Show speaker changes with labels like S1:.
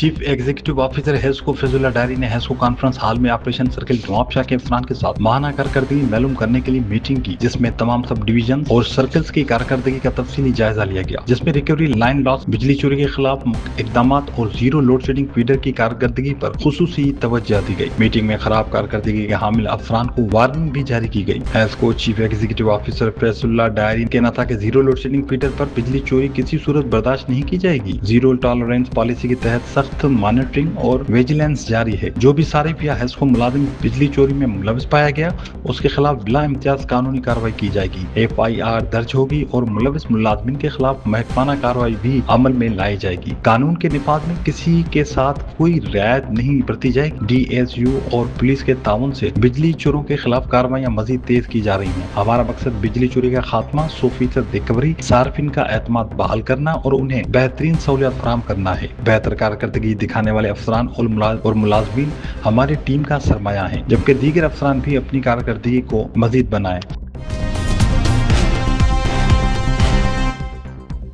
S1: Chief executive officer Hesco Faizullah diary ने Hesco conference hall में operation circle Nawabshah के अफसरान के साथ माहाना कारकर्दगी मालूम करने के लिए मीटिंग की, जिसमें तमाम सब डिवीजन और सर्कल्स की कारकर्दगी का तफसीली जायजा लिया गया, जिसमें रिकवरी, लाइन लॉस, बिजली चोरी के खिलाफ इकदाम और जीरो लोड शेडिंग फीडर की कारकर्दगी पर खुसूसी तवज्जो दी गई। मीटिंग में खराब कारकर्दगी के हामिल अफसरान को वार्निंग भी जारी की गई। Hesco chief executive officer Faizullah diary कहना था कि जीरो लोड शेडिंग फीडर पर बिजली चोरी किसी सूरत बर्दाश्त नहीं की जाएगी। जीरो टॉलरेंस पॉलिसी के तहत सख्त मॉनिटरिंग और विजिलेंस जारी है। जो भी सारिफ या हेस्को मुलाजिम बिजली चोरी में मुलविस पाया गया, उसके खिलाफ बिला इम्तियाज कानूनी कार्रवाई की जाएगी। FIR दर्ज होगी और मुलविस मुलाजिमिन के खिलाफ महकमाना कार्रवाई भी अमल में लाई जाएगी। कानून के निफाज में किसी के साथ कोई रियायत नहीं बरती जाएगी। DSU और पुलिस के ताउन से बिजली चोरों के खिलाफ कार्रवाइयां मजीद तेज की जा रही हैं। हमारा मकसद बिजली चोरी का खात्मा, 100% रिकवरी, सार्फिन का एतमाद बहाल करना और उन्हें बेहतरीन सहूलियत फराहम करना है। बेहतर कारकर्दगी दिखाने वाले अफसरान और मुलाजमीन हमारी टीम का सरमाया है, जबकि दीगर अफसरान भी अपनी कारकर्दगी को मजीद बनाएं।